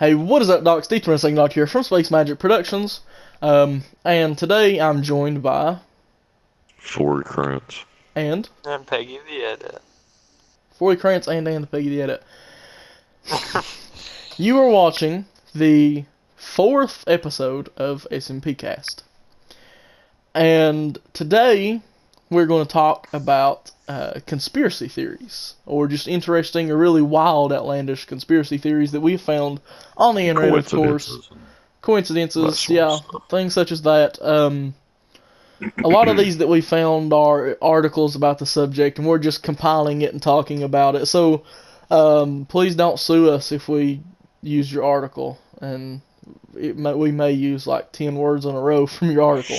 Hey, what is up, Doc? Steve Wrestling Doc here from Space Magic Productions. And today I'm joined by... Forey Krantz. And? And Peggy the Edit. Forey Krantz and Peggy the Edit. You are watching the 4th episode of SMPCAST. And today we're going to talk about conspiracy theories, or just interesting or really wild, outlandish conspiracy theories that we've found on the internet, of course. Coincidences, yeah, things such as that. A lot of these that we found are articles about the subject, and we're just compiling it and talking about it. So please don't sue us if we use your article, and we may use like 10 words in a row from your article.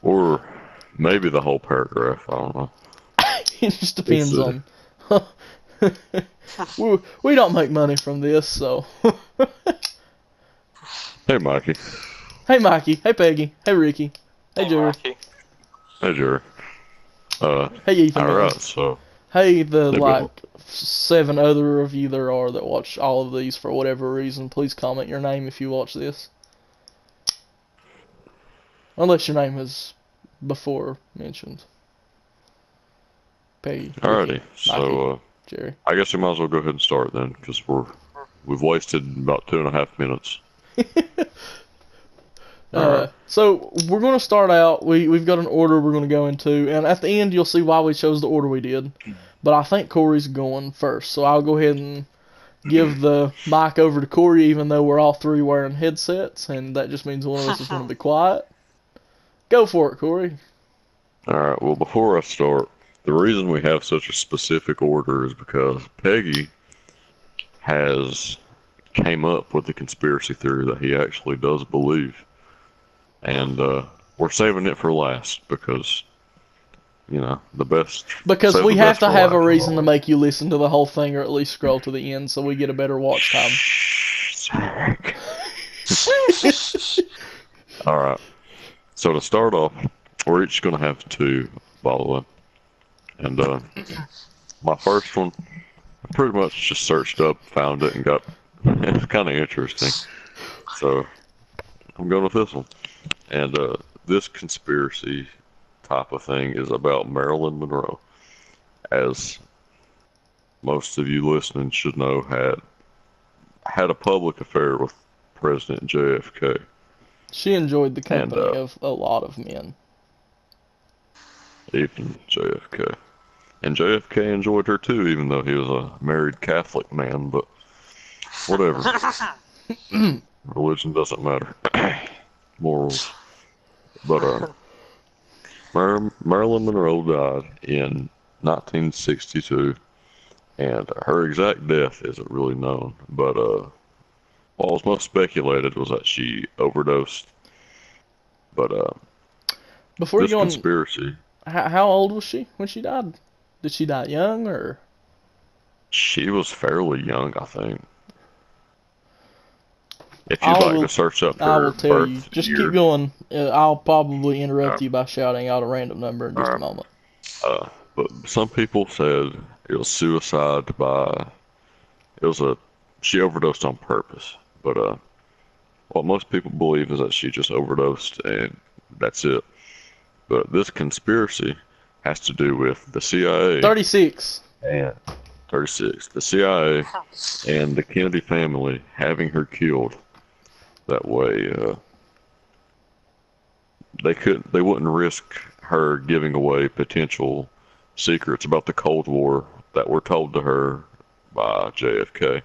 Or maybe the whole paragraph, I don't know. It just depends on... we don't make money from this, so... Hey, Mikey. Hey, Mikey. Hey, Peggy. Hey, Ricky. Hey, Jerry. Mikey. Hey, Jerry. Hey, Ethan. Alright, so... Hey, the, 7 other of you there are that watch all of these for whatever reason. Please comment your name if you watch this. Unless your name is before mentioned. Peggy. Alrighty, Ricky, so, Mikey, Jerry. I guess we might as well go ahead and start then, because we've wasted about 2.5 minutes. So we're going to start out. We've got an order we're going to go into, and at the end you'll see why we chose the order we did. But I think Corey's going first, so I'll go ahead and give the mic over to Corey, even though we're all three wearing headsets, and that just means one of us is going to be quiet. Go for it, Corey. Alright, well, before I start, the reason we have such a specific order is because Peggy came up with the conspiracy theory that he actually does believe. And we're saving it for last because, you know, the best... Because we have to have a reason to make you listen to the whole thing, or at least scroll to the end so we get a better watch time. Alright, so to start off, we're each going to have 2, by the way. And my first one, I pretty much just searched up, found it, and got... It's kind of interesting. So, I'm going with this one. And this conspiracy type of thing is about Marilyn Monroe. As most of you listening should know, had a public affair with President JFK. She enjoyed the company of a lot of men. Even JFK. And JFK enjoyed her too, even though he was a married Catholic man, but whatever. Religion doesn't matter. Morals. But Marilyn Monroe died in 1962, and her exact death isn't really known. But what was most speculated was that she overdosed. But before this you go on, conspiracy. How old was she when she died? Did she die young, or? She was fairly young, I think. If you'd like to search up her I will tell birth you. Just year. keep going. I'll probably interrupt you by shouting out a random number in just a moment. But some people said it was suicide she overdosed on purpose. But what most people believe is that she just overdosed and that's it. But this conspiracy has to do with the CIA. 36. And 36. The CIA and the Kennedy family having her killed. That way, they wouldn't risk her giving away potential secrets about the Cold War that were told to her by JFK.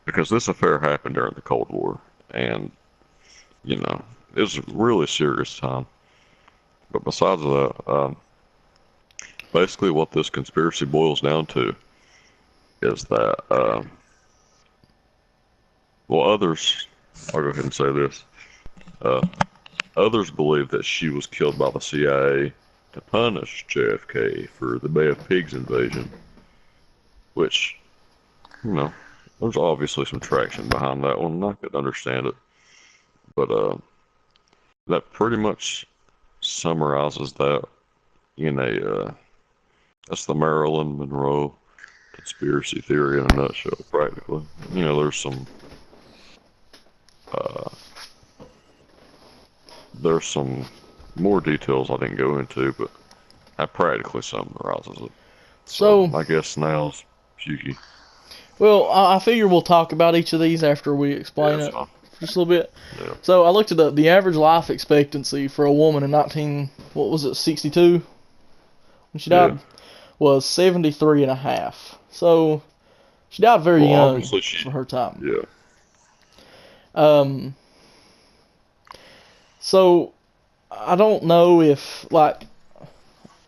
Because this affair happened during the Cold War, and, you know, it was a really serious time. But besides that, basically what this conspiracy boils down to is that, others... I'll go ahead and say this. Others believe that she was killed by the CIA to punish JFK for the Bay of Pigs invasion. Which, you know, there's obviously some traction behind that one, and I could understand it. But that pretty much summarizes that in that's the Marilyn Monroe conspiracy theory in a nutshell, practically. You know, uh, there's some more details I didn't go into, but that practically summarizes it. So So, I guess now's Yuki. well, I figure we'll talk about each of these after we Yeah, explain that's it fine. just a little bit. Yeah. So I looked it up. The average life expectancy for a woman in 62 when she Yeah. died was 73 and a half. So she died very Well, young obviously for her time. yeah. Um, so I don't know if like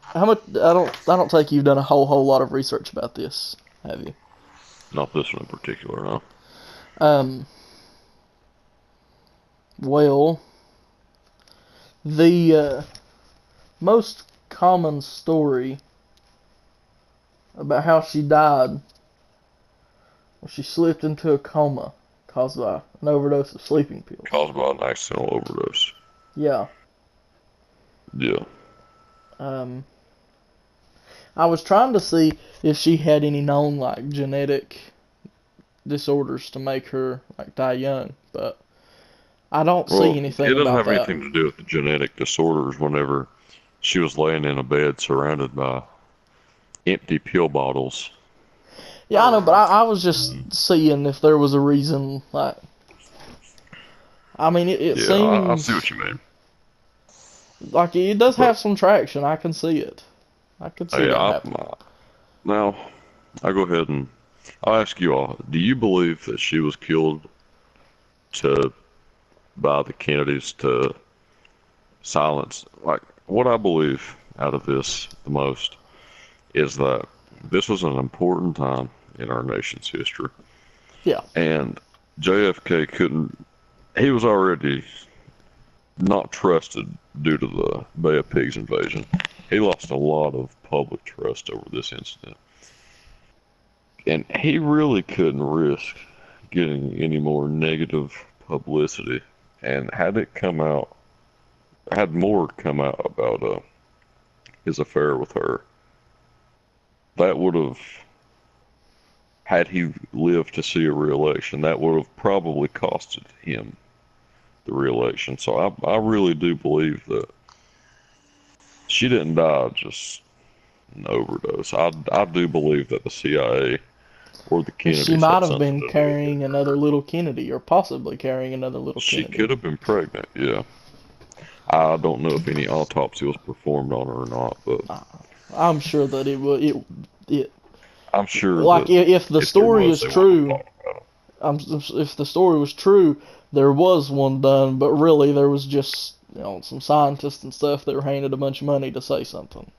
how much I don't think you've done a whole lot of research about this, have you? Not this one in particular, no. Um, well, the most common story about how she died was she slipped into a coma caused by an overdose of sleeping pills. Caused by an accidental overdose. Yeah. Yeah. Um, I was trying to see if she had any known like genetic disorders to make her like die young, but I don't see Well, anything it doesn't about have that. anything to do with the genetic disorders whenever she was laying in a bed surrounded by empty pill bottles. Yeah, I know, but I was just seeing if there was a reason. Like, I mean, it Yeah, I see seems what you mean. like it does But have some traction. I can see it. I could see yeah, that happening. now I'll go ahead and I'll ask you all: do you believe that she was killed to by the Kennedys to silence? Like, what I believe out of this the most is that this was an important time in our nation's history, Yeah, and JFK couldn't. He was already not trusted due to the Bay of Pigs invasion. He lost a lot of public trust over this incident. And he really couldn't risk getting any more negative publicity. And had more come out about his affair with her, that would have, had he lived to see a re-election, that would have probably costed him the re-election. So I really do believe that she didn't die just an overdose. I do believe that the CIA or the she Kennedys might had have something been to do with it. carrying another little Kennedy, or possibly carrying another little She Kennedy. could have been pregnant, yeah. I don't know if any autopsy was performed on her or not, but I'm sure that it would. It I'm sure like that if the if there story was, is they wouldn't have true, talked about it. if the story was true, there was one done, but really there was just some scientists and stuff that were handed a bunch of money to say something.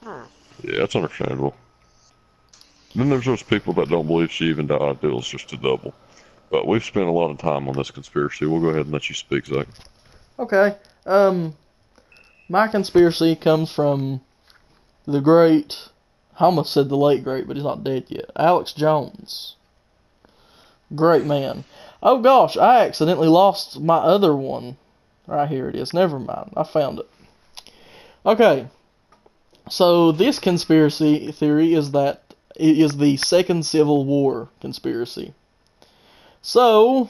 Yeah, that's understandable. Then there's those people that don't believe she even died. It was just a double. But we've spent a lot of time on this conspiracy. We'll go ahead and let you speak, Zach. Okay. My conspiracy comes from the great. I almost said the late great, but he's not dead yet. Alex Jones. Great man. Oh gosh, I accidentally lost my other one. Right here it is. Never mind. I found it. Okay. So this conspiracy theory is that it is the Second Civil War conspiracy. So,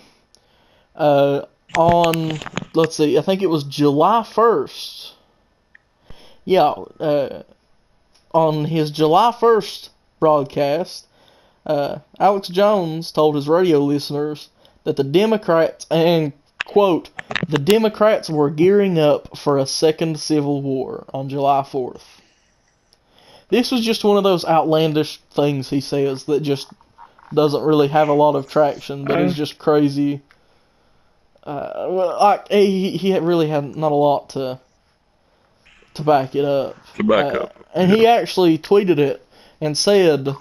on, let's see, I think it was July 1st. Yeah, on his July 1st broadcast, Alex Jones told his radio listeners that the Democrats, and quote, the Democrats were gearing up for a second civil war on July 4th. This was just one of those outlandish things he says that just doesn't really have a lot of traction, but is just crazy. Like he really had not a lot to back it up. To back up. And he actually tweeted it and said,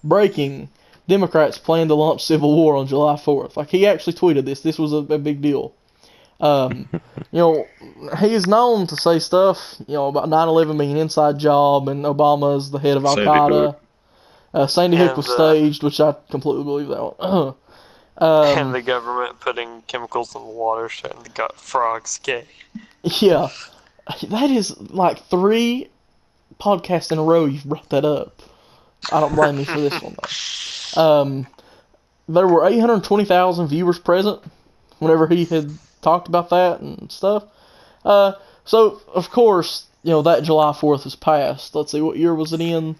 "Breaking: Democrats plan to launch civil war on July 4th." Like he actually tweeted this. This was a big deal. He is known to say stuff, about 9/11 being an inside job and Obama is the head of Al Sandy Qaeda. Hook. Sandy Hook was staged, which I completely believe that one. And the government putting chemicals in the water showing the frogs gay. Yeah, that is like 3 podcasts in a row you've brought that up. I don't blame you for this one though. There were 820,000 viewers present whenever he had talked about that and stuff. So of course, that July 4th has passed. Let's see, what year was it in?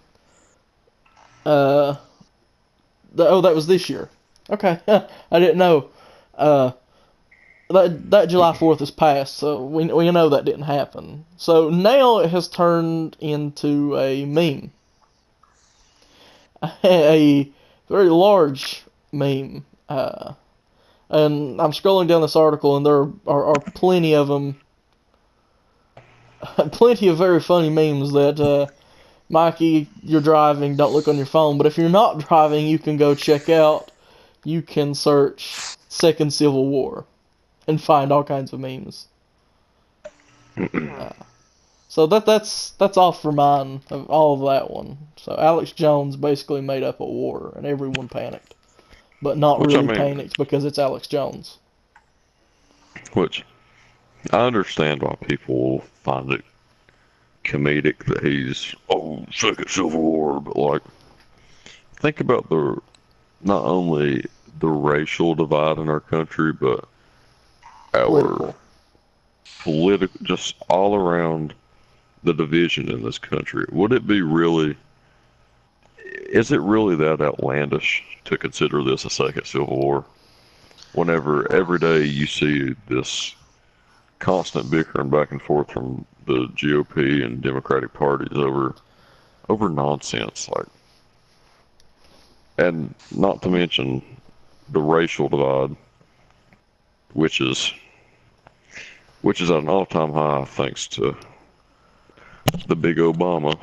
Uh, that was this year. Okay, I didn't know. Uh, that July 4th has passed, so we know that didn't happen. So now it has turned into a meme, a very large meme. And I'm scrolling down this article, and there are plenty of them, plenty of very funny memes that, Mikey, you're driving, don't look on your phone. But if you're not driving, you can go check out, you can search Second Civil War and find all kinds of memes. So that's all for mine of all of that one. So Alex Jones basically made up a war, and everyone panicked, but not Which, I really mean, panicked because it's Alex Jones. which I understand why people find it comedic that he's, second Civil War, but like, think about not only the racial divide in our country, but our political, just all around the division in this country. Is it really that outlandish to consider this a second Civil War? Whenever every day you see this constant bickering back and forth from the GOP and Democratic parties over nonsense, like, and not to mention the racial divide, which is at an all-time high thanks to the big Obama.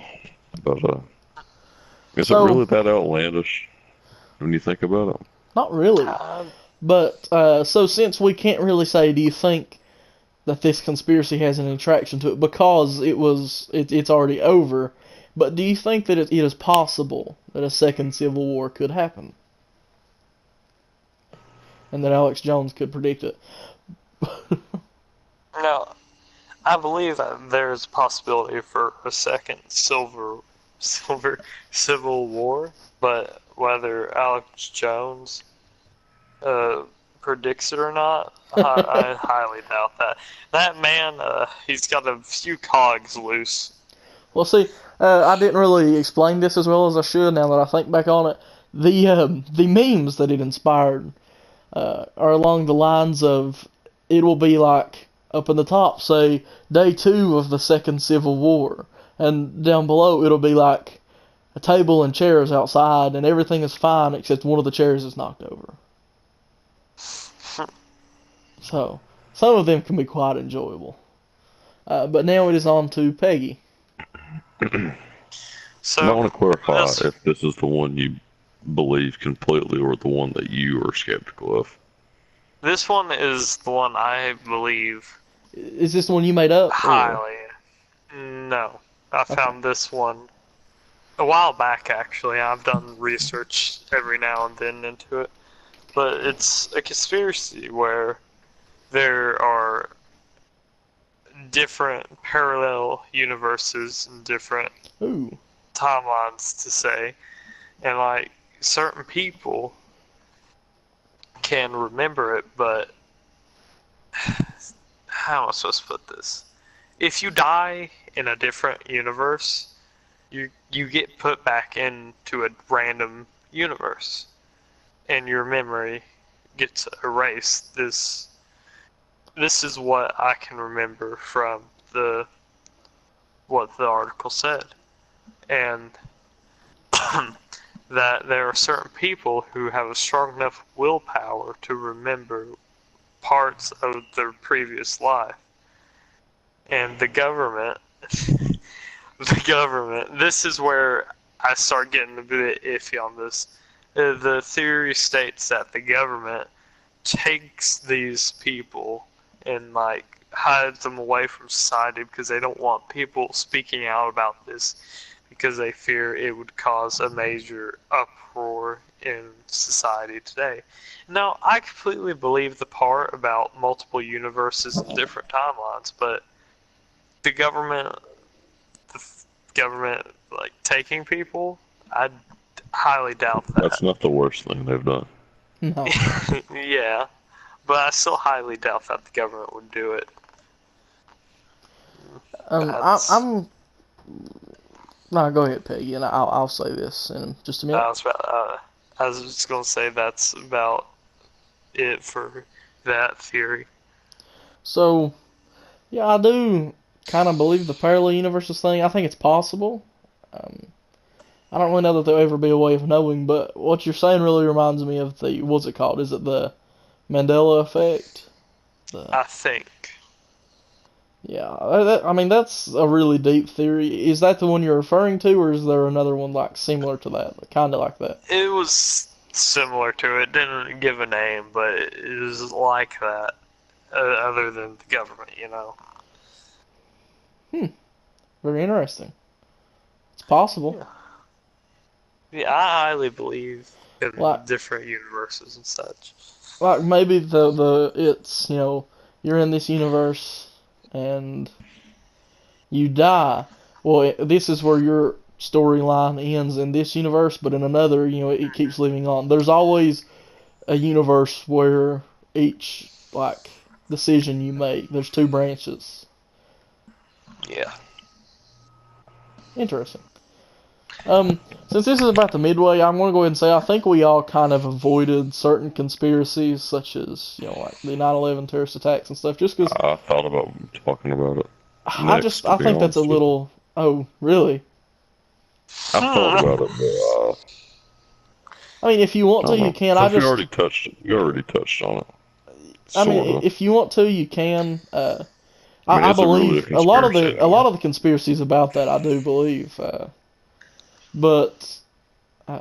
But is it really that outlandish when you think about it? Not really. But so since we can't really say, do you think that this conspiracy has any traction to it because it's already over? But do you think that it is possible that a second Civil War could happen, and that Alex Jones could predict it? No, I believe that there's a possibility for a second Civil War, but whether Alex Jones predicts it or not, I highly doubt that. That man, he's got a few cogs loose. Well, see, I didn't really explain this as well as I should. Now that I think back on it, the memes that it inspired are along the lines of, it will be like up in the top, say day 2 of the second Civil War, and down below it'll be like a table and chairs outside, and everything is fine except one of the chairs is knocked over. So some of them can be quite enjoyable. But now it is on to Peggy. So I want to clarify if this is the one you believe completely or the one that you are skeptical of. This one is the one I believe. Is this the one you made up? Highly. No. I found this one a while back, actually. I've done research every now and then into it. But it's a conspiracy where there are different parallel universes and different timelines to say, and like certain people can remember it, but how am I supposed to put this? If you die in a different universe, you get put back into a random universe, and your memory gets erased. This is what I can remember from what the article said, and that there are certain people who have a strong enough willpower to remember parts of their previous life, and the government, this is where I start getting a bit iffy on this. The theory states that the government takes these people and like hides them away from society because they don't want people speaking out about this, because they fear it would cause a major uproar in society today. Now, I completely believe the part about multiple universes and different timelines, but the government like taking people, I highly doubt That's that. not the worst thing they've done. No. Yeah, but I still highly doubt that the government would do it. That's I'm. No, go ahead, Peggy, and I'll say this in just a minute. I was about, I was just gonna say that's about it for that theory. So, yeah, I do kind of believe the parallel universes thing. I think it's possible. Um, I don't really know that there'll ever be a way of knowing, but what you're saying really reminds me of the, what's it called? Is it the Mandela effect? The I think. Yeah, I mean that's a really deep theory. Is that the one you're referring to, or is there another one like similar to that, kind of like that? It was similar to it. Didn't give a name, but it was like that. Other than the government, you know. Hmm, very interesting. It's possible. Yeah. Yeah, I highly believe in Like different universes and such. like maybe the it's you're in this universe and you die. Well, this is where your storyline ends in this universe, but in another, it keeps living on. There's always a universe where each like decision you make, there's two branches. Yeah. Interesting. Since this is about the midway, I'm going to go ahead and say I think we all kind of avoided certain conspiracies, such as like the 9/11 terrorist attacks and stuff, just because I thought about talking about it I next, just to I be think that's a honest with you. little. Oh, really? I thought about it, but I mean, if you I want to, don't you know. can. I Since just, you already touched on it, I sort mean, of. if you want to, you can. I mean, I is it really a believe a lot of conspiracy a lot anymore? of the conspiracies about that I do believe, but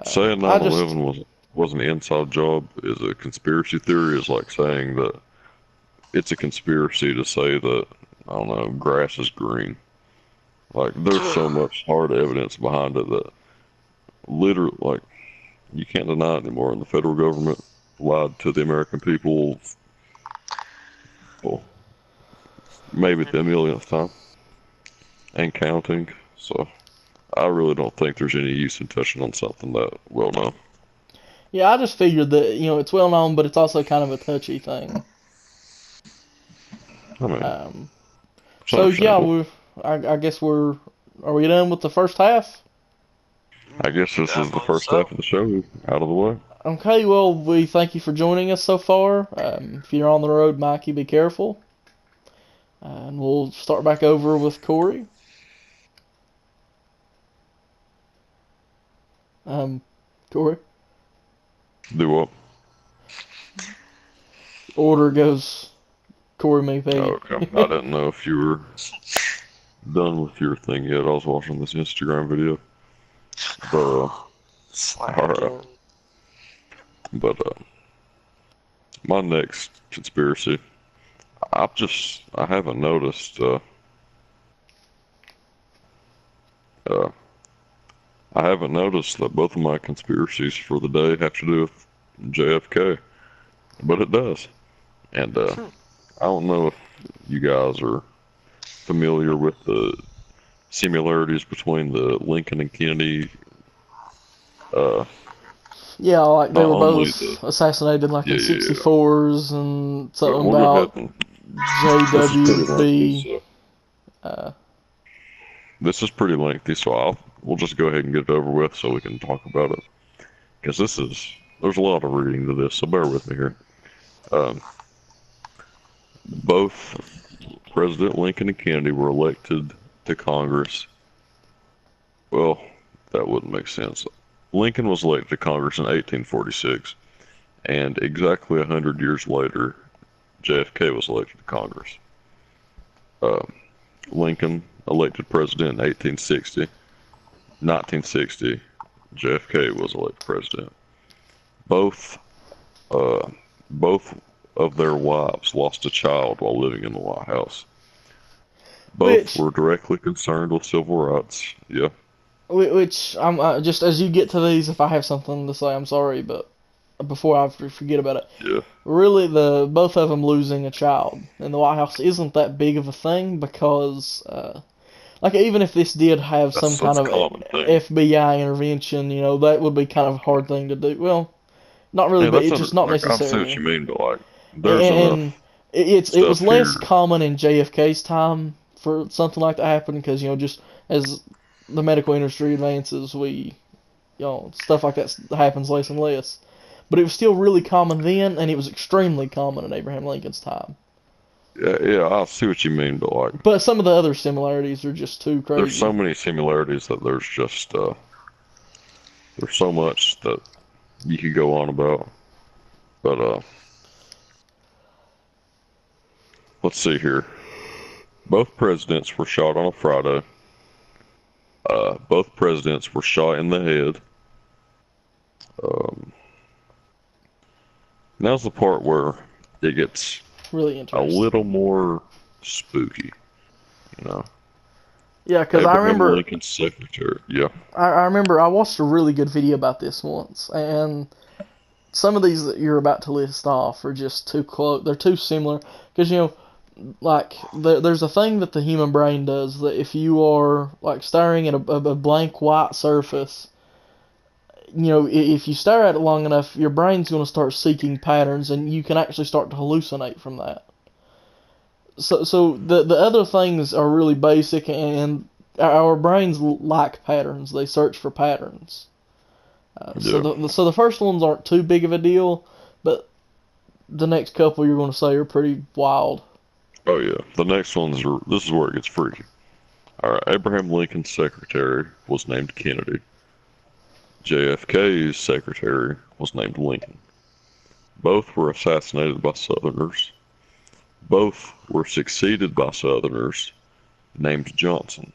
Saying I just 9/11 was an inside job is a conspiracy theory. Is like saying that it's a conspiracy to say that I don't know grass is green. Like there's so much hard evidence behind it that literally, like you can't deny it anymore. And the federal government lied to the American people, well, maybe the millionth time and counting. So I really don't think there's any use in touching on something that well known. yeah, I just figured that it's well known, but it's also kind of a touchy thing. I mean, Um, it's so yeah, understandable. I guess are we done with the first half? I guess this I is the believe first half so. of the show out of the way. Okay, well, we thank you for joining us so far. If you're on the road, Mikey, be careful. And we'll start back over with Corey. Um, Corey. Do what? Order goes Corey Oh, Maypeggy. okay. I didn't know if you were done with your thing yet. I was watching this Instagram video. But, alright. Slacking. But, my next conspiracy, I haven't noticed, uh, I haven't noticed that both of my conspiracies for the day have to do with JFK, but it does. And, I don't know if you guys are familiar with the similarities between the Lincoln and Kennedy, uh, Yeah, like they not were only the, both assassinated like yeah, in yeah, yeah. 64s and But something we'll go ahead about and, this is pretty lengthy, JWB. so. Uh, This is pretty lengthy, so we'll just go ahead and get it over with so we can talk about it. Because there's a lot of reading to this, so bear with me here. Um, both President Lincoln and Kennedy were elected to Congress. Well, that wouldn't make sense. Lincoln was elected to Congress in 1846, and exactly 100 years later, JFK was elected to Congress. Um, Lincoln elected president in 1860. 1960, JFK was elected president. Both, uh, both of their wives lost a child while living in the White House. Both which, were directly concerned with civil rights. Yeah, which I'm just as you get to these, if I have something to say, I'm sorry, but before I forget about it, yeah, really the both of them losing a child in the White House isn't that big of a thing because like even if this did have That's some such kind a of common thing. FBI intervention, that would be kind of a hard thing to do. Well, not really, Yeah, but that's it's just not like I see what necessary. you mean, but like there's And enough it was stuff here. less common in JFK's time for something like that to happen because just as the medical industry advances, stuff like that happens less and less. But it was still really common then, and it was extremely common in Abraham Lincoln's time. Yeah, I see what you mean, but like But some of the other similarities are just too there's crazy. so many similarities that there's so much that you could go on about. But let's see here. Both presidents were shot on a Friday. Both presidents were shot in the head. Um, now's the part where it gets Really a interesting. little more spooky, you know. Yeah, because Abraham Lincoln's secretary. Yeah. I remember I watched a really good video about this once, and some of these that you're about to list off are just too close. They're too similar because like there's a thing that the human brain does that if you are like staring at a blank white surface, if you stare at it long enough, your brain's going to start seeking patterns, and you can actually start to hallucinate from that. So the other things are really basic, and our brains like patterns. They search for patterns. So Yeah. the first ones aren't too big of a deal, but the next couple you're going to say are pretty wild. Oh yeah. The next this is where it gets freaky. All right. Abraham Lincoln's secretary was named Kennedy. JFK's secretary was named Lincoln. Both were assassinated by Southerners. Both were succeeded by Southerners named Johnson.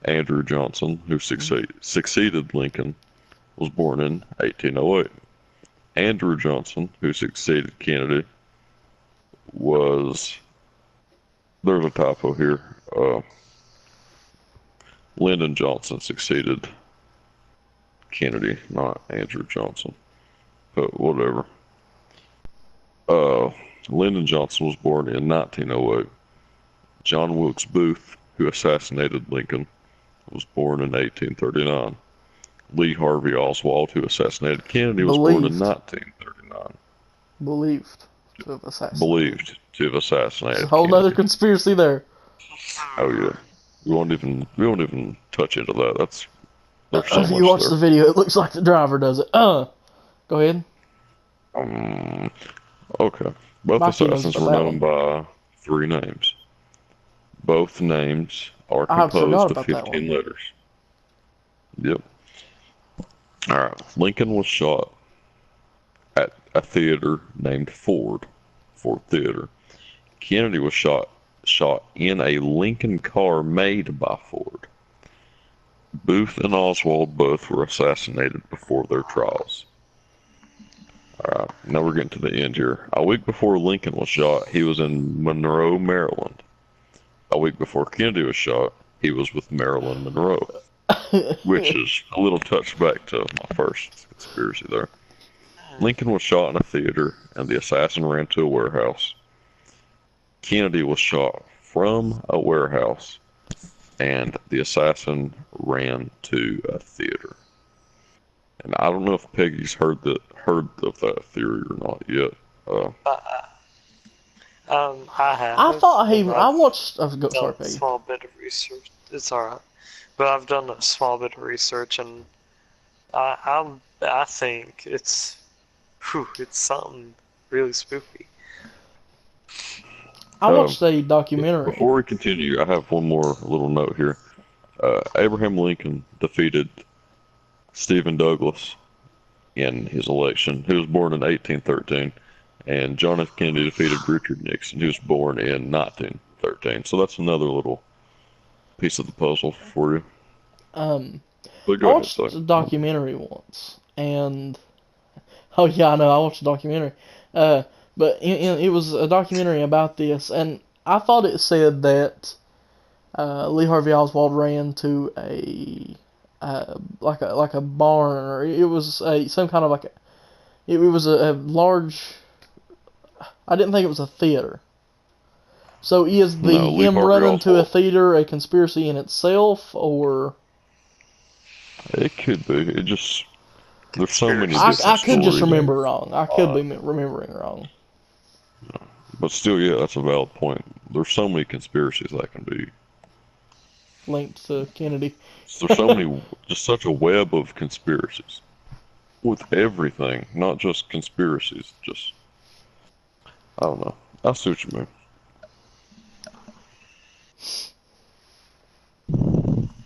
Andrew Johnson, who succeeded Lincoln, was born in 1808. Andrew Johnson, who succeeded Kennedy, was. There's a typo here. Lyndon Johnson succeeded Kennedy, not Andrew Johnson. But whatever. Lyndon Johnson was born in 1908. John Wilkes Booth, who assassinated Lincoln, was born in 1839. Lee Harvey Oswald, who assassinated Kennedy, was born in Believed. 1939. Believed to have assassinated. Believed to have assassinated It's a whole Kennedy. other conspiracy there. Oh yeah, we won't even touch into that. There's so If you much watch there. the video, it looks like the driver does it. Go ahead. Okay. Both Mikey knows assassins about were that known by 3 names. Both names are I forgot composed of about that 15 one. letters. Yep. All right. Lincoln was shot at a theater named Ford Theater. Kennedy was shot in a Lincoln car made by Ford. Booth and Oswald both were assassinated before their trials. All right, now we're getting to the end here. A week before Lincoln was shot, he was in Monroe, Maryland. A week before Kennedy was shot, he was with Marilyn Monroe, which is a little touch back to my first conspiracy there. Lincoln was shot in a theater, and the assassin ran to a warehouse. Kennedy was shot from a warehouse, and the assassin ran to a theater. And I don't know if Peggy's heard of that theory or not yet. I have. I thought and I I've watched. done Sorry, a Peggy. small bit of research. It's alright, but I've done a small bit of research, and I think it's something really spooky. I watched a documentary. Before we continue, I have one more little note here. Abraham Lincoln defeated Stephen Douglas in his election. He was born in 1813, and John F. Kennedy defeated Richard Nixon, who was born in 1913. So that's another little piece of the puzzle for you. But I watched a documentary once, and oh yeah, I know I watched a documentary. But it was a documentary about this, and I thought it said that Lee Harvey Oswald ran to a like a barn, or it was some kind of it was a large. I didn't think it was a theater, So is the No, leave him our running real to a fault. theater a conspiracy in itself, or It could be. It just there's so many Conspiracies I different are could just stories, remember wrong. I could be remembering wrong. but still, yeah, that's a valid point. There's so many conspiracies that can be. Linked to Kennedy. There's so many, just such a web of conspiracies with everything, not just conspiracies. Just I don't know. I see what you mean.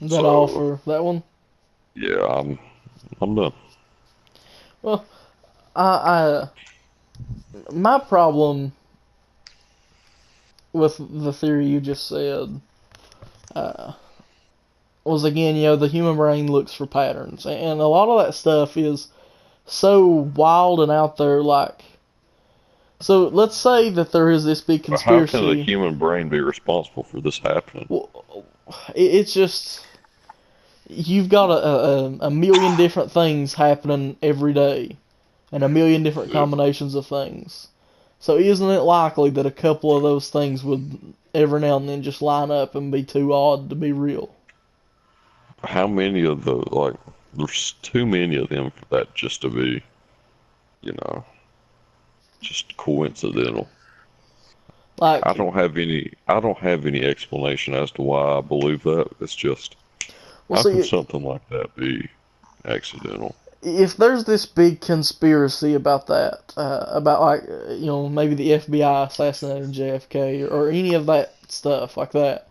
Is that all So for that one? yeah, I'm done. Well, I my problem with the theory you just said uh, was again, the human brain looks for patterns, and a lot of that stuff is so wild and out there. Like, so let's say that there is this big But how can the conspiracy. human brain be responsible for this happening? Well, it's just you've got a million different things happening every day, and a million different Yeah. combinations of things. So isn't it likely that a couple of those things would every now and then just line up and be too odd to be real? How many of the like? There's too many of them for that just to be, you know, just coincidental. Like, I don't have any explanation as to why I believe that. It's just well, how can see, something like that be accidental? if there's this big conspiracy about that, about like, maybe the FBI assassinating JFK or any of that stuff like that,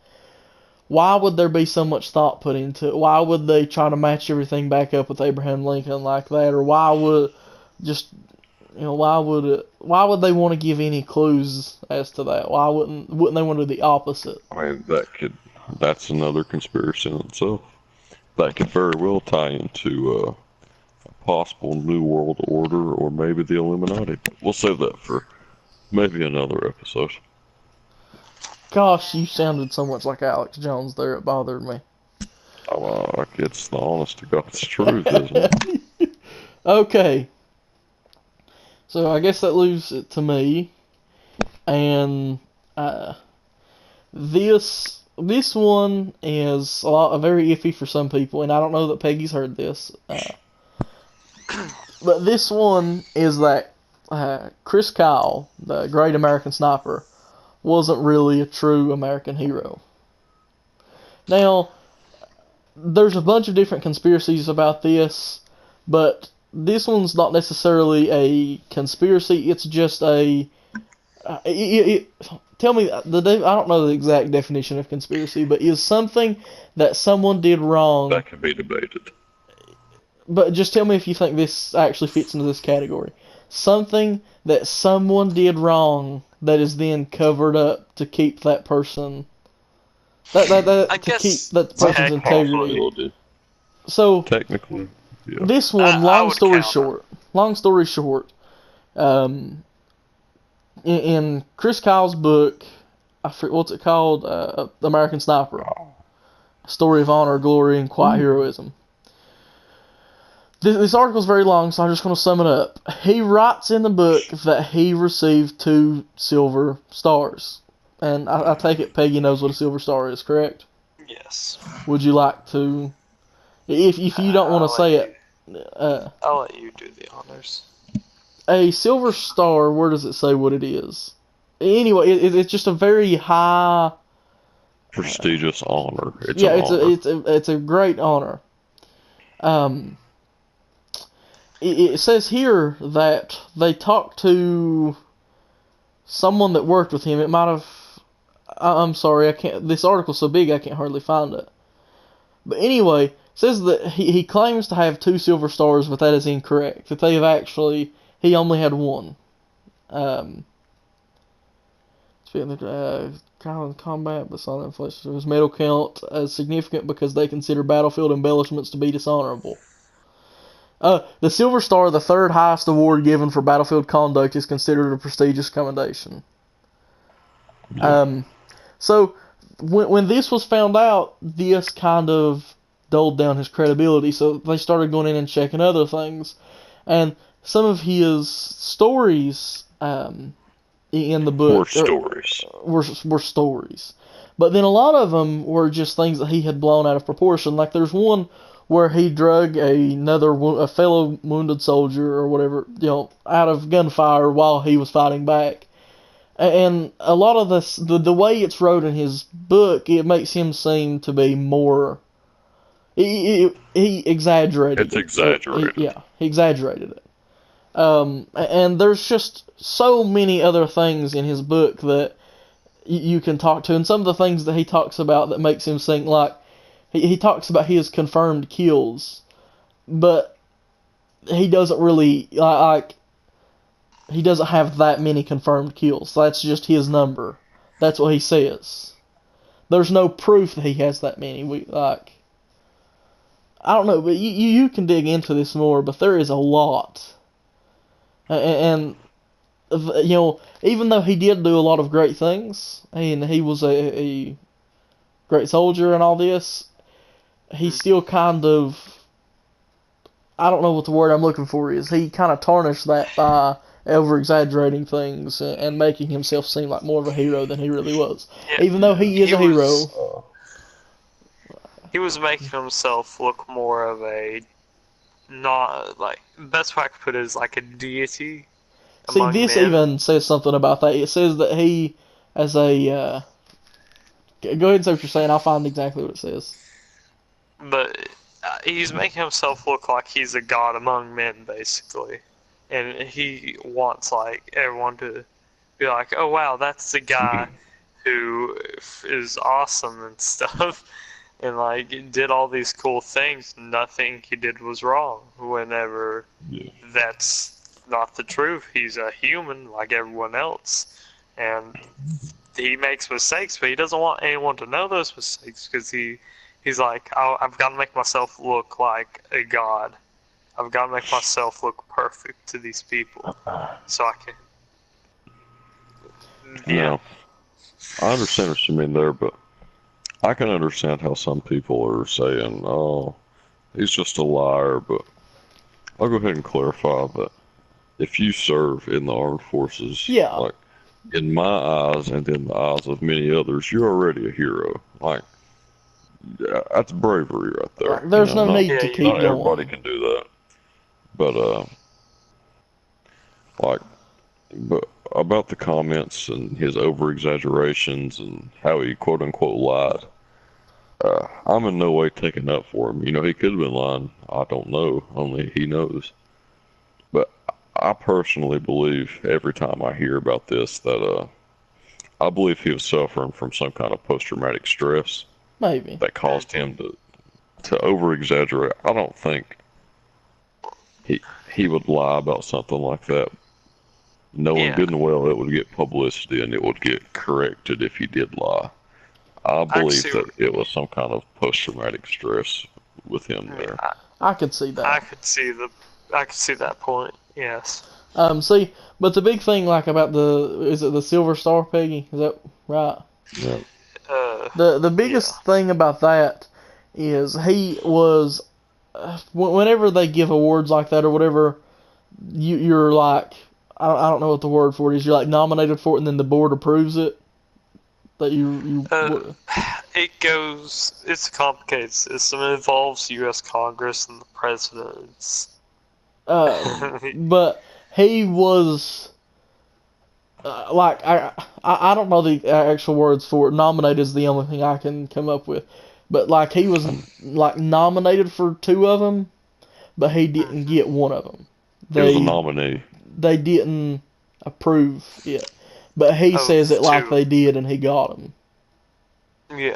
why would there be so much thought put into it? Why would they try to match everything back up with Abraham Lincoln like that? Or why would just why would they want to give any clues as to that? Wouldn't they want to do the opposite? I mean, that's another conspiracy in itself. That could very well tie into a possible New World Order or maybe the Illuminati. But we'll save that for maybe another episode. Gosh, you sounded so much like Alex Jones there, it bothered me. It's the honest to God's truth, isn't it? Okay, so I guess that leaves it to me, and uh, this one is very iffy for some people, and I don't know that Peggy's heard this, but this one is that Chris Kyle, the great American sniper, wasn't really a true American hero. Now, there's a bunch of different conspiracies about this, but this one's not necessarily a conspiracy. It's just a. Tell me I don't know the exact definition of conspiracy, but is something that someone did wrong. That can be debated. But just tell me if you think this actually fits into this category. Something that someone did wrong that is then covered up to keep that person. I To keep guess that person's integrity. Possibility. So Technically, yeah. this one, I would long story short, in Chris Kyle's book, I forget what's it called, American Sniper, Story of Honor, Glory, and Quiet Heroism. This article is very long, so I'm just going to sum it up. He writes in the book that he received 2 silver stars. And I take it Peggy knows what a silver star is, correct? Yes. Would you like to... If you don't want to say it... I'll let you do the honors. A silver star, where does it say what it is? Anyway, it's just a very high... Prestigious honor. It's yeah, an honor. it's a great honor. It says here that they talked to someone that worked with him. It might have. I'm sorry, I can't. This article's so big I can't hardly find it. But anyway, it says that he claims to have 2 silver stars, but that is incorrect. That they have actually he only had 1. Combat, but saw the inflation of his medal count as significant because they consider battlefield embellishments to be dishonorable. The Silver Star, the 3rd highest award given for battlefield conduct, is considered a prestigious commendation. Yeah. So when this was found out, this kind of dulled down his credibility. So they started going in and checking other things, and some of his stories in the Or book stories. were stories. But then a lot of them were just things that he had blown out of proportion. Like there's one where he drug a fellow wounded soldier or whatever, out of gunfire while he was fighting back. And a lot of this, the way it's wrote in his book, it makes him seem to be more. He exaggerated. It's exaggerated. He exaggerated it. And there's just so many other things in his book that you can talk to, and some of the things that he talks about that makes him think like he talks about his confirmed kills, but he doesn't really he doesn't have that many confirmed kills. That's just his number. That's what he says. There's no proof that he has that many. I don't know, but you can dig into this more, but there is a lot. And even though he did do a lot of great things, and he was a great soldier and all this, he still kind of, I don't know what the word I'm looking for is, he kind of tarnished that by over-exaggerating things and making himself seem like more of a hero than he really was. Yeah, Even though he is a hero. He was making himself look more of a, not, like, best way I could put it is like a deity. See, this even says something about that. It says that he, as a, go ahead and say what you're saying, I'll find exactly what it says. But he's making himself look like he's a god among men, basically. And he wants, like, everyone to be like, oh wow, that's the guy who is awesome and stuff. And, like, did all these cool things. Nothing he did was wrong. Whenever that's not the truth. He's a human like everyone else. And he makes mistakes, but he doesn't want anyone to know those mistakes because he's like, oh, I've got to make myself look like a god. I've got to make myself look perfect to these people so I can. Yeah. I understand what you mean there, but I can understand how some people are saying, oh, he's just a liar, but I'll go ahead and clarify that if you serve in the armed forces, like, in my eyes and in the eyes of many others, you're already a hero. Like, that's bravery right there. There's no need to keep going. Not everybody can do that. But, but about the comments and his over-exaggerations and how he quote-unquote lied, I'm in no way taking up for him. He could have been lying. I don't know. Only he knows. But I personally believe every time I hear about this that I believe he was suffering from some kind of post-traumatic stress. Maybe. That caused him to over-exaggerate. I don't think he would lie about something like that, knowing good and well it would get publicity and it would get corrected if he did lie. I believe that it was some kind of post-traumatic stress with him there. I could see that. I could see that point. Yes. See, but the big thing, like, about is it the Silver Star, Peggy? Is that right? Yeah. The biggest thing about that is he was, whenever they give awards like that or whatever, you're like, I don't know what the word for it is. You're like nominated for it, and then the board approves it. That it's a complicated system. It involves U.S. Congress and the presidents. But he was, I don't know the actual words for it. Nominated is the only thing I can come up with. But, like, he was, like, nominated for 2 of them, but he didn't get one of them. He was a nominee. They didn't approve it. But he says it like they did, and he got them. Yeah.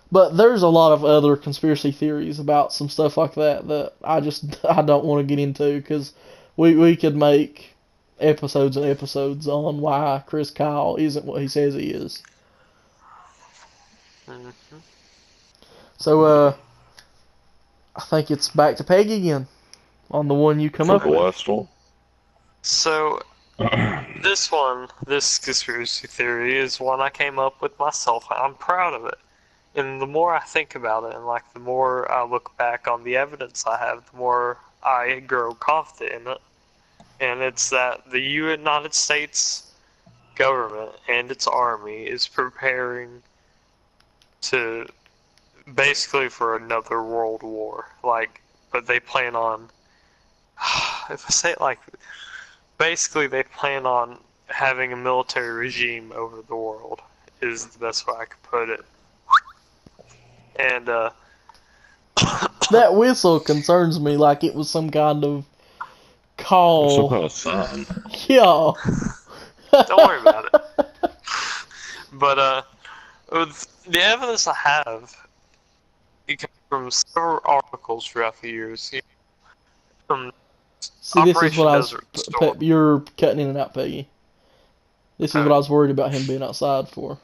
But there's a lot of other conspiracy theories about some stuff like that I don't want to get into, because we could make episodes and episodes on why Chris Kyle isn't what he says he is. Mm-hmm. So, I think it's back to Peggy again on the one you come up with. So, this conspiracy theory is one I came up with myself. I'm proud of it. And the more I think about it, and, like, the more I look back on the evidence I have, the more I grow confident in it. and it's that the United States government and its army is preparing to basically for another world war. Like, but they plan on, if I say it like, basically they plan on having a military regime over the world, is the best way I could put it. And, That whistle concerns me like it was some kind of Some call. kind of sign. Yeah. don't worry about it. But, with the evidence I have, it comes from several articles throughout the years. From See, this is Operation what I was. Desert Storm. You're cutting in and out, Peggy. This is what I was worried about him being outside for.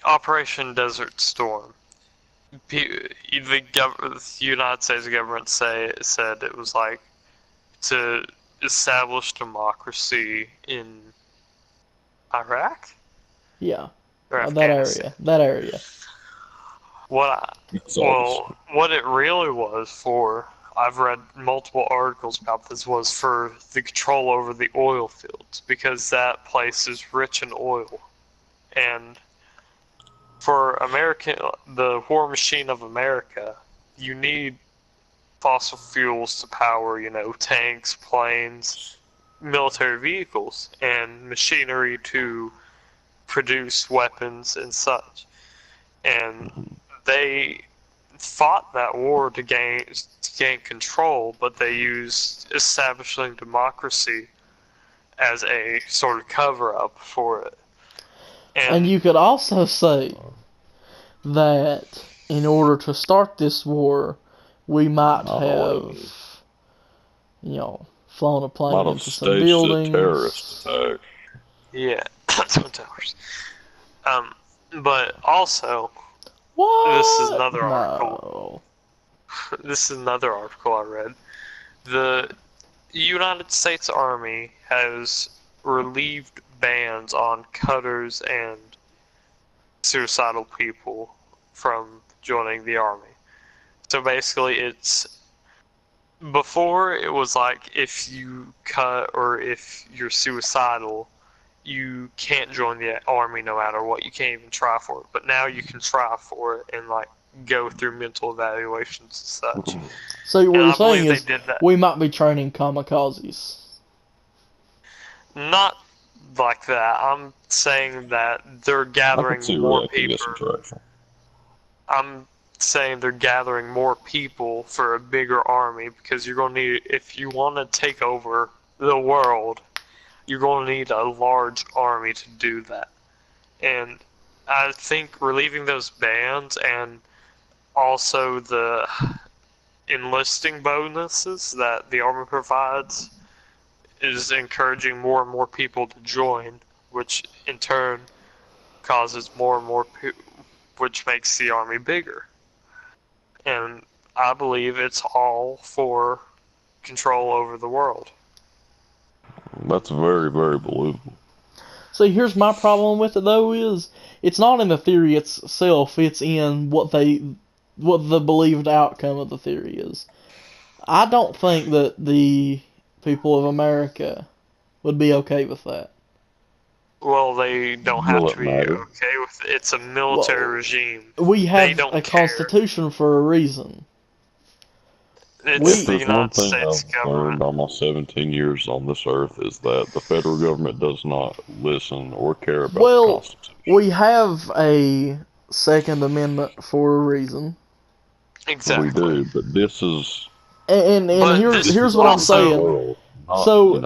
Operation Desert Storm. The United States government said it was like to establish democracy in Iraq. Yeah. Or That Afghanistan. area. What it really was for, I've read multiple articles about this, was for the control over the oil fields, because that place is rich in oil. And for the war machine of America, you need fossil fuels to power, tanks, planes, military vehicles, and machinery to produce weapons and such. And they fought that war to gain control, but they used establishing democracy as a sort of cover-up for it. And you could also say that in order to start this war, we might have, flown a plane into some buildings. A terrorist attack. Yeah, Twin Towers. But also, What? this is another article. This is another article I read. The United States Army has relieved bans on cutters and suicidal people from joining the army. So basically, before it was like if you cut or if you're suicidal, you can't join the army no matter what. You can't even try for it. But now you can try for it and go through mental evaluations and such. So what you're saying is we might be training kamikazes. Not like that. I'm saying that they're gathering more people. I'm saying they're gathering more people for a bigger army, because you're going to need, if you want to take over the world, you're going to need a large army to do that. And I think relieving those bans and also the enlisting bonuses that the army provides is encouraging more and more people to join, which in turn causes more and more people, which makes the army bigger. And I believe it's all for control over the world. That's very, very believable. See, here's my problem with it though, is it's not in the theory itself, it's in what the believed outcome of the theory is. I don't think that the people of America would be okay with that. Well, they don't have to be okay with it. It's a military regime. We have a constitution for a reason. It's the United States I've government. learned almost 17 years on this earth is that the federal government does not listen or care about the Constitution. We have a Second Amendment for a reason. Exactly. We do, but this is... And here's what I'm saying. So,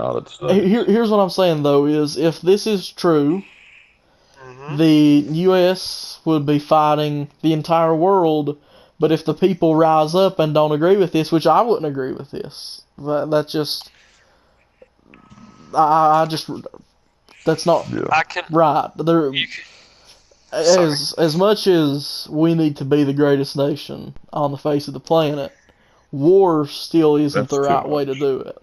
here's what I'm saying, though, is if this is true, the U.S. would be fighting the entire world, but if the people rise up and don't agree with this, which I wouldn't agree with this, that's just... that's not right. As much as we need to be the greatest nation on the face of the planet, war still isn't the right way to do it.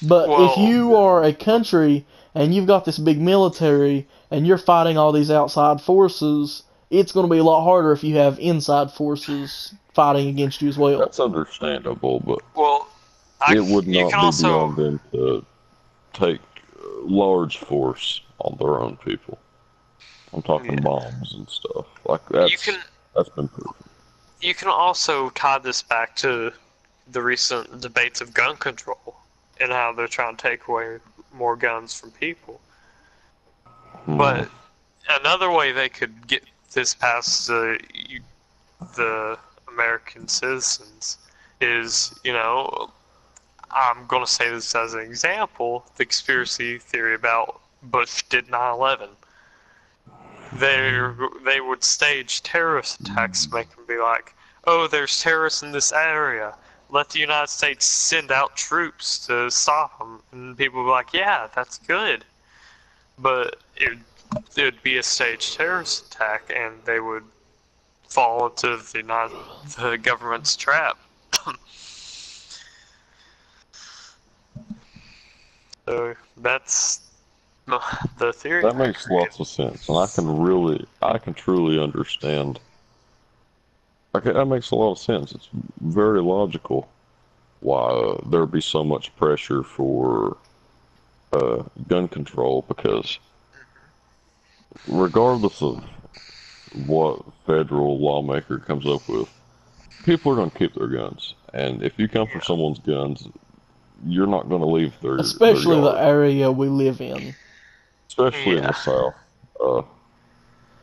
But if you are a country and you've got this big military and you're fighting all these outside forces, it's going to be a lot harder if you have inside forces fighting against you as well. That's understandable, but... Well, it would You not can be also beyond them to take large force on their own people. I'm talking yeah. bombs and stuff. Like You can that's been proven. you can also tie this back to the recent debates of gun control and how they're trying to take away more guns from people. Hmm. But another way they could get this past the American citizens is, I'm going to say this as an example, the conspiracy theory about Bush did 9/11. They would stage terrorist attacks, make them be like, oh, there's terrorists in this area. Let the United States send out troops to stop them. And people would be like, yeah, that's good. But it would be a staged terrorist attack, and they would fall into the government's trap. So that's the theory That makes factory. lots of sense, and I can truly understand. Okay, that makes a lot of sense. It's very logical why there'd be so much pressure for gun control, because regardless of what federal lawmaker comes up with, people are going to keep their guns. And if you come for Yeah. someone's guns, you're not going to leave their Especially the yard, area we live in. especially in the Yeah. South.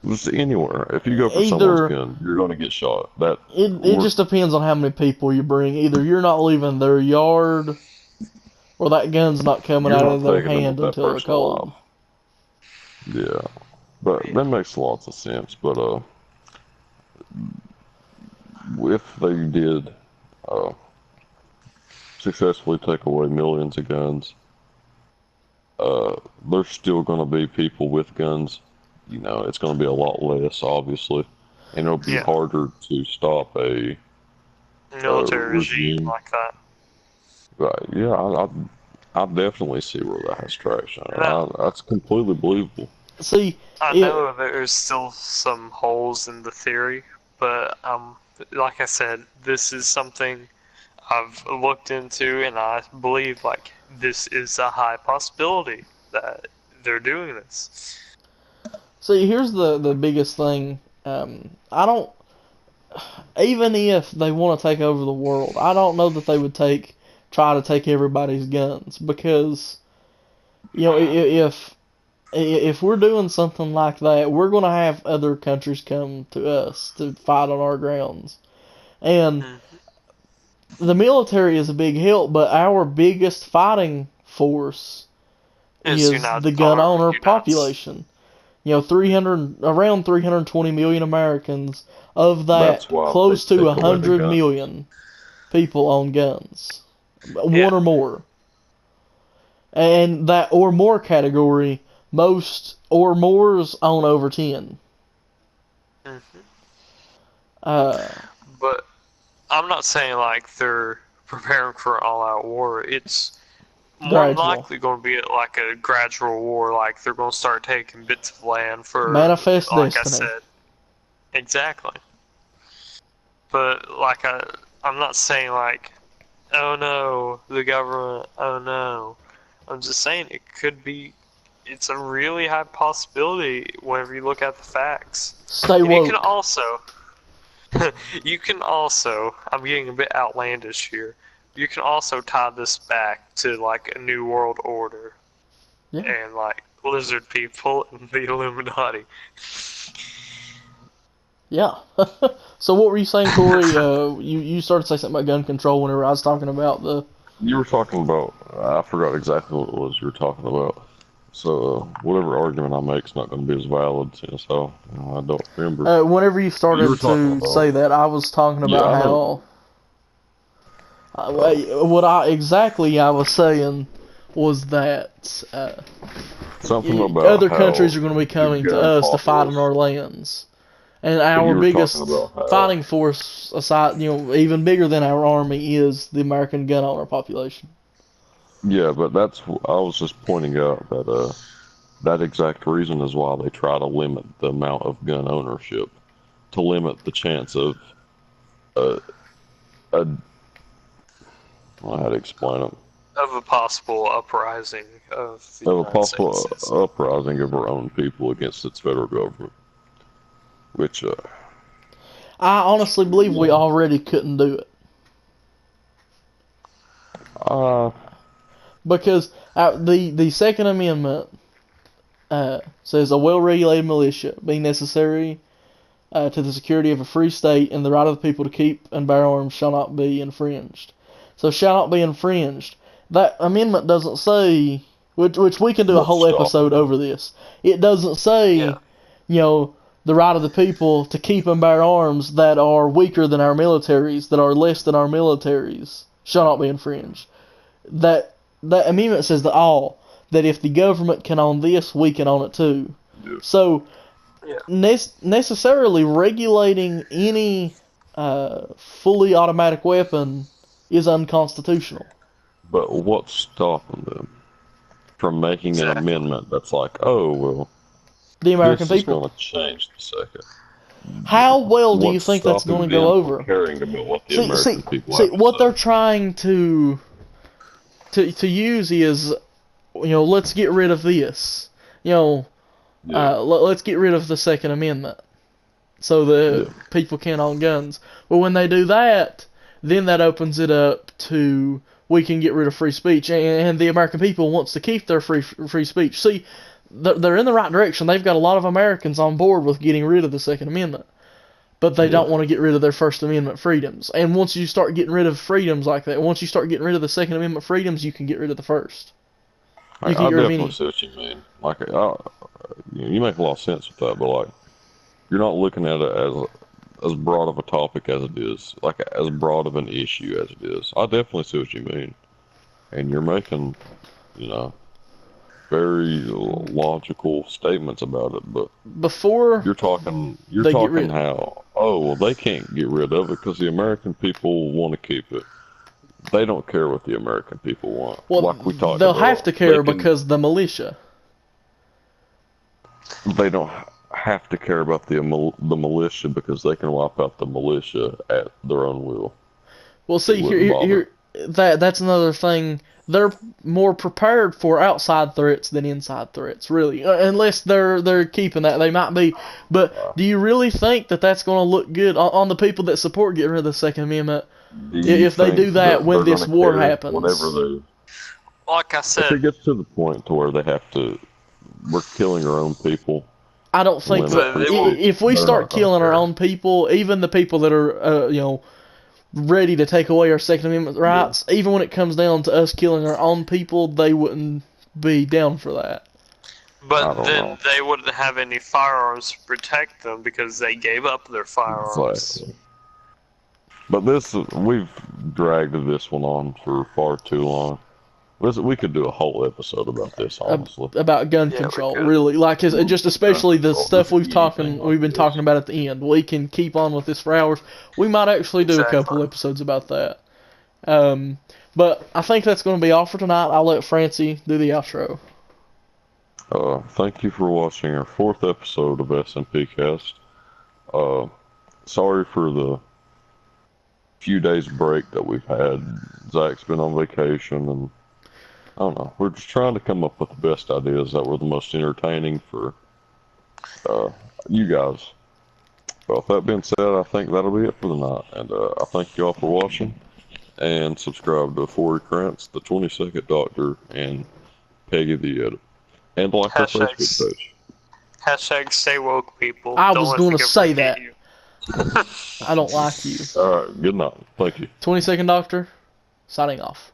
Just anywhere. If you go for someone's Either gun, you're going to get shot. That it we're, just depends on how many people you bring. Either you're not leaving their yard, or that gun's not coming you're out not of their taking hand that until they're person alive. cold. Yeah, but that makes lots of sense. But if they did uh, successfully take away millions of guns, there's still going to be people with guns. It's going to be a lot less, obviously, and it'll be Yeah. harder to stop a Military regime regime. like that. Right? Yeah, I definitely see where that has traction. Now, That's completely believable. See, I it, know there's still some holes in the theory, but like I said, this is something I've looked into, and I believe like this is a high possibility that they're doing this. see, here's the biggest thing. I don't. Even if they want to take over the world, I don't know that they would try to take everybody's guns, because if we're doing something like that, we're going to have other countries come to us to fight on our grounds. And Mhm. the military is a big help, but our biggest fighting force Is is the gun owner population. 320 million Americans. Of that, That's why they close to take away the 100 guns. million people own guns. Yeah. One or more. And that or more category, most or mores own over 10. Mhm. Uh, But I'm not saying like they're preparing for an all-out war. It's more than Gradual. likely going to be like a gradual war. Like they're going to start taking bits of land for, Manifest like I destiny. said, exactly. But like I'm not saying like, oh no, the government. Oh no. I'm just saying it could be. It's a really high possibility whenever you look at the facts. Stay And you can woke. also, I'm getting a bit outlandish here. You can also tie this back to like a new world order Yeah. and like lizard people and the Illuminati. Yeah. So what were you saying, Corey? You started to say something about gun control whenever I was talking about the. You were talking about, I forgot exactly what it was you were talking about. So whatever argument I make is not going to be as valid since I don't remember. Whenever you You were started talking to about, say that, I was talking yeah, about I know. how. What I was saying was that Something about other countries how are going to be the coming to gun us to fight on populace, our lands. And but our you were talking biggest about how, fighting force, aside, even bigger than our army, is the American gun owner population. yeah, but I was just pointing out that that exact reason is why they try to limit the amount of gun ownership, to limit the chance of a I had to explain it. Of a possible uprising of the Of a United possible States. uprising of our own people against its federal government. Which, I honestly believe we already couldn't do it. Because the Second Amendment says a well-regulated militia being necessary to the security of a free state and the right of the people to keep and bear arms shall not be infringed. So shall not be infringed. That amendment doesn't say, which we can do a whole episode over this. It doesn't say, the right of the people to keep and bear arms that are weaker than our militaries, that are less than our militaries, shall not be infringed. That amendment says that if the government can own this, we can own it too. Yeah. So, necessarily regulating any fully automatic weapon is unconstitutional. But what's stopping them from making an amendment that's like, oh, well, the American this people. is going to change the second. How well do you think that's going to go over? Caring about what the American people see, have to what say. they're trying to use is, let's get rid of this. Let's get rid of the Second Amendment so that people can't own guns. Well, when they do that, then that opens it up to we can get rid of free speech, and the American people wants to keep their free speech. See, they're in the right direction. They've got a lot of Americans on board with getting rid of the Second Amendment, but they don't want to get rid of their First Amendment freedoms. And once you start getting rid of freedoms like that, once you start getting rid of the Second Amendment freedoms, you can get rid of the First. I definitely see what you mean. Like, you make a lot of sense with that, but like, you're not looking at it as broad of a topic as it is, like as broad of an issue as it is. I definitely see what you mean, and you're making, very logical statements about it. But before you're talking how they can't get rid of it because the American people want to keep it. They don't care what the American people want. Well, like we talked they'll about, have to care because the militia. They don't have to care about the militia because they can wipe out the militia at their own will. Well, see, that's another thing. They're more prepared for outside threats than inside threats, really. Unless they're keeping that, they might be. But do you really think that that's going to look good on the people that support getting rid of the Second Amendment? If they do that when this war happens, like I said, if it gets to the point to where we're killing our own people. I don't think if we start killing our own people, even the people that are ready to take away our Second Amendment rights, even when it comes down to us killing our own people, they wouldn't be down for that. But then they wouldn't have any firearms to protect them because they gave up their firearms. Exactly. But we've dragged this one on for far too long. We could do a whole episode about this, honestly. About gun control, really. Like, just especially the stuff we've been talking about at the end. We can keep on with this for hours. We might actually do a couple episodes about that. But I think that's going to be all for tonight. I'll let Francie do the outro. Thank you for watching our 4th episode of SMPCAST. Sorry for the few days break that we've had. Zach's been on vacation, and I don't know. We're just trying to come up with the best ideas that were the most entertaining for you guys. But with that being said, I think that'll be it for the night. And I thank you all for watching. And subscribe to 4 Krantz, the 22nd Doctor, and Peggy the Edit. And like our Facebook page. Hashtag stay woke, people. I was going to say that. I don't like you. Alright, good night. Thank you. 22nd Doctor, signing off.